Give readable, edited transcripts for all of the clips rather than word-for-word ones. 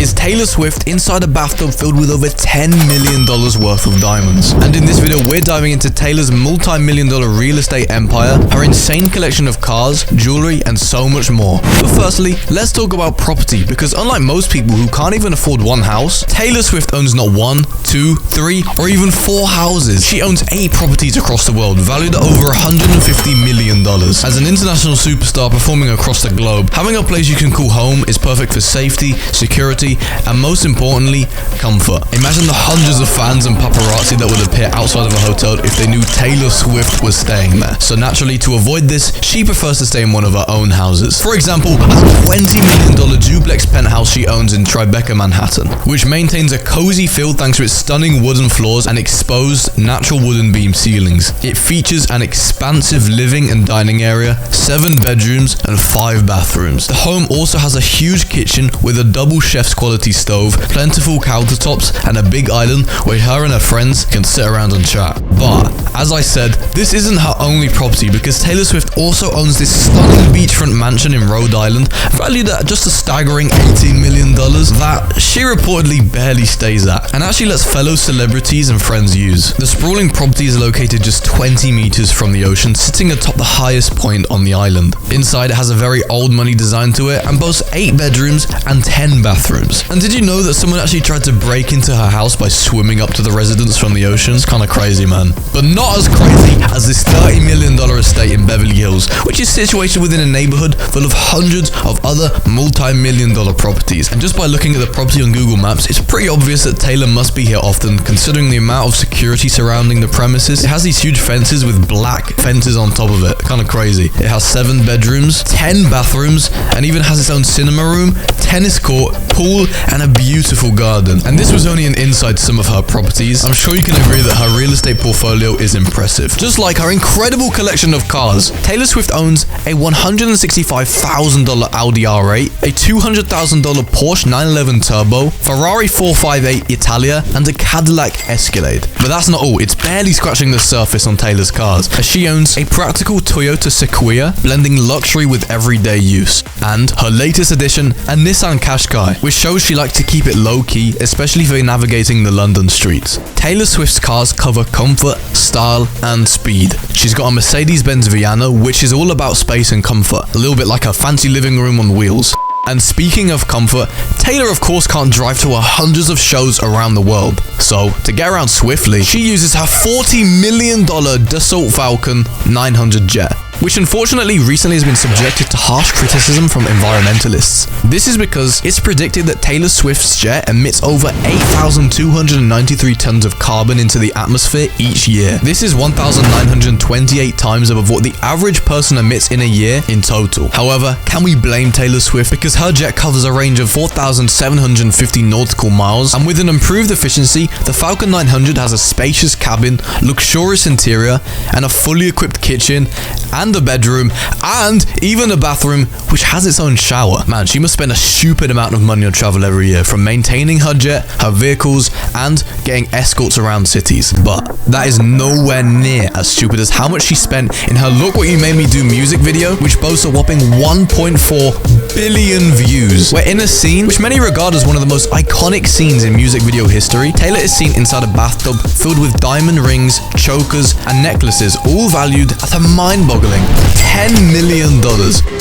is Taylor Swift inside a bathtub filled with over $10 million worth of diamonds. And in this video, we're diving into Taylor's multi-million-dollar real estate empire, her insane collection of cars, jewelry, and so much more. But firstly, let's talk about property, because unlike most people who can't even afford one house, Taylor Swift owns not 1, 2, 3, or even 4 houses. She owns 8 properties across the world, valued at over $150 million. As an international superstar performing across the globe, having a place you can call home is perfect for safety, security, and most importantly, comfort. Imagine the hundreds of fans and paparazzi that would appear outside of a hotel if they knew Taylor Swift was staying there. So naturally, to avoid this, she prefers to stay in one of her own houses. For example, a $20 million duplex penthouse she owns in Tribeca, Manhattan, which maintains a cozy feel thanks to its stunning wooden floors and exposed natural wooden beam ceilings. It features an expansive living and dining area, 7 bedrooms, and 5 bathrooms. The home also has a huge kitchen with a double chef's quality stove, plentiful countertops, and a big island where her and her friends can sit around and chat. But, as I said, this isn't her only property, because Taylor Swift also owns this stunning beachfront mansion in Rhode Island, valued at just a staggering $18 million, that she reportedly barely stays at, and actually lets fellow celebrities and friends use. The sprawling property is located just 20 meters from the ocean, sitting atop the highest point on the island. Inside, it has a very old money design to it, and boasts 8 bedrooms and 10 bathrooms. And did you know that someone actually tried to break into her house by swimming up to the residence from the ocean? It's kind of crazy, man. But not as crazy as this $30 million estate in Beverly Hills, which is situated within a neighborhood full of hundreds of other multi-million-dollar properties. And just by looking at the property on Google Maps, it's pretty obvious that Taylor must be here often, considering the amount of security surrounding the premises. It has these huge fences with black fences on top of it. Kind of crazy. It has 7 bedrooms, 10 bathrooms, and even has its own cinema room, tennis court, pool, and a beautiful garden. And this was only an insight to some of her properties. I'm sure you can agree that her real estate portfolio is impressive. Just like her incredible collection of cars, Taylor Swift owns a $165,000 Audi R8, a $200,000 Porsche 911 Turbo, Ferrari 458 Italia, and a Cadillac Escalade. But that's not all. It's barely scratching the surface on Taylor's cars, as she owns a practical Toyota Sequoia, blending luxury with everyday use, and her latest addition, a Nissan Qashqai, which shows she likes to keep it low-key, especially for navigating the London streets. Taylor Swift's cars cover comfort, style, and speed. She's got a Mercedes-Benz Viana, which is all about space and comfort, a little bit like a fancy living room on wheels. And speaking of comfort, Taylor of course can't drive to her hundreds of shows around the world. So, to get around swiftly, she uses her $40 million Dassault Falcon 900 jet, which unfortunately recently has been subjected to harsh criticism from environmentalists. This is because it's predicted that Taylor Swift's jet emits over 8,293 tons of carbon into the atmosphere each year. This is 1,928 times above what the average person emits in a year in total. However, can we blame Taylor Swift? Because her jet covers a range of 4,750 nautical miles, and with an improved efficiency, the Falcon 900 has a spacious cabin, luxurious interior, and a fully equipped kitchen, and a bedroom, and even a bathroom, which has its own shower. Man, she must spend a stupid amount of money on travel every year, from maintaining her jet, her vehicles, and getting escorts around cities. But that is nowhere near as stupid as how much she spent in her Look What You Made Me Do music video, which boasts a whopping 1.4 billion views. We're in a scene which many regard as one of the most iconic scenes in music video history. Taylor is seen inside a bathtub filled with diamond rings, chokers, and necklaces, all valued at a mind-boggling $10 million.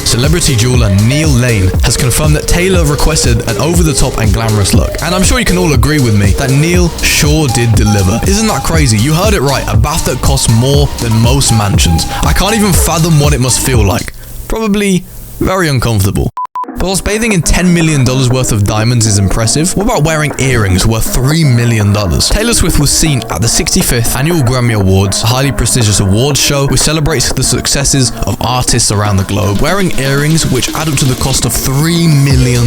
Celebrity jeweler Neil Lane has confirmed that Taylor requested an over-the-top and glamorous look. And I'm sure you can all agree with me that Neil sure did deliver. Isn't that crazy? You heard it right, a bath that costs more than most mansions. I can't even fathom what it must feel like. Probably very uncomfortable. But whilst bathing in $10 million worth of diamonds is impressive, what about wearing earrings worth $3 million? Taylor Swift was seen at the 65th Annual Grammy Awards, a highly prestigious awards show which celebrates the successes of artists around the globe, wearing earrings which add up to the cost of $3 million,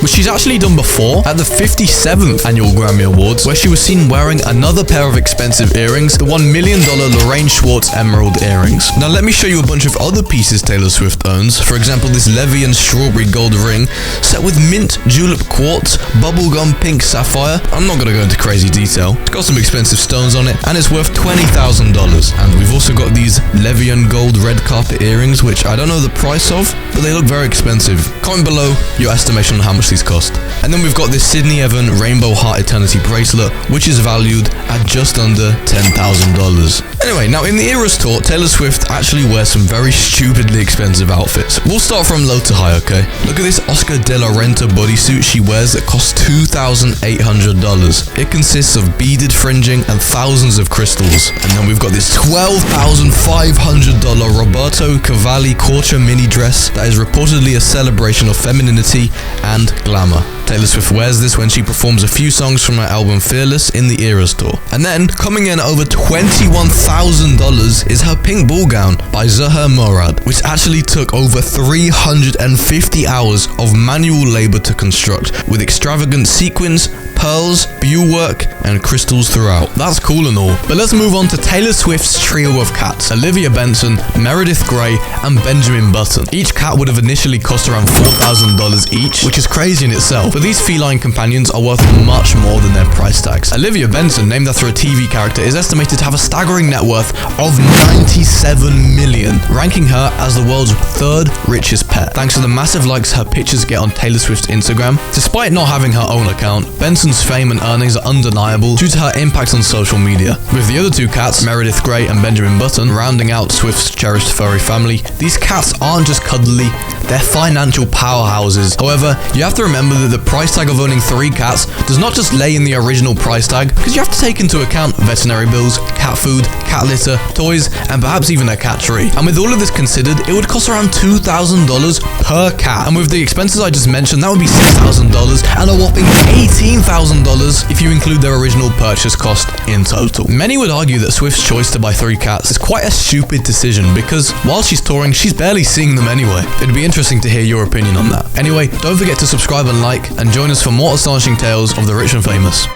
which she's actually done before at the 57th Annual Grammy Awards, where she was seen wearing another pair of expensive earrings, the $1 million Lorraine Schwartz emerald earrings. Now let me show you a bunch of other pieces Taylor Swift owns. For example, this Levian strawberry gold gold ring set with mint julep quartz, bubblegum pink sapphire. I'm not gonna go into crazy detail. It's got some expensive stones on it, and it's worth $20,000. And we've also got these Levian gold red carpet earrings, which I don't know the price of, but they look very expensive. Comment below your estimation on how much these cost. And then we've got this Sydney Evan Rainbow Heart Eternity bracelet, which is valued at just under $10,000. Anyway, now in the Eras tour, Taylor Swift actually wears some very stupidly expensive outfits. We'll start from low to high, okay? Look at this Oscar de la Renta bodysuit she wears that costs $2,800. It consists of beaded fringing and thousands of crystals. And then we've got this $12,500 Roberto Cavalli Corcha mini dress that is reportedly a celebration of femininity and glamour. Taylor Swift wears this when she performs a few songs from her album Fearless in the Eras tour. And then, coming in over $21,000 is her pink ball gown by Zaha Morad, which actually took over 350 hours of manual labor to construct, with extravagant sequins, pearls, bew work, and crystals throughout. That's cool and all, but let's move on to Taylor Swift's trio of cats: Olivia Benson, Meredith Grey, and Benjamin Button. Each cat would have initially cost around $4,000 each, which is crazy in itself, but these feline companions are worth much more than their price tags. Olivia Benson, named after a TV character, is estimated to have a staggering net worth of $97 million, ranking her as the world's third richest pet, thanks to the massive likes her pictures get on Taylor Swift's Instagram. Despite not having her own account, Benson's fame and earnings are undeniable due to her impact on social media. With the other two cats, Meredith Grey and Benjamin Button, rounding out Swift's cherished furry family, these cats aren't just cuddly, they're financial powerhouses. However, you have to remember that the price tag of owning 3 cats does not just lay in the original price tag, because you have to take into account veterinary bills, cat food, cat litter, toys, and perhaps even a cat tree. And with all of this considered, it would cost around $2,000 per cat. And with the expenses I just mentioned, that would be $6,000 and a whopping $18,000 if you include their original purchase cost in total. Many would argue that Swift's choice to buy 3 cats is quite a stupid decision, because while she's touring, she's barely seeing them anyway. It'd be interesting to hear your opinion on that. Anyway, don't forget to subscribe and like, and join us for more astonishing tales of the rich and famous.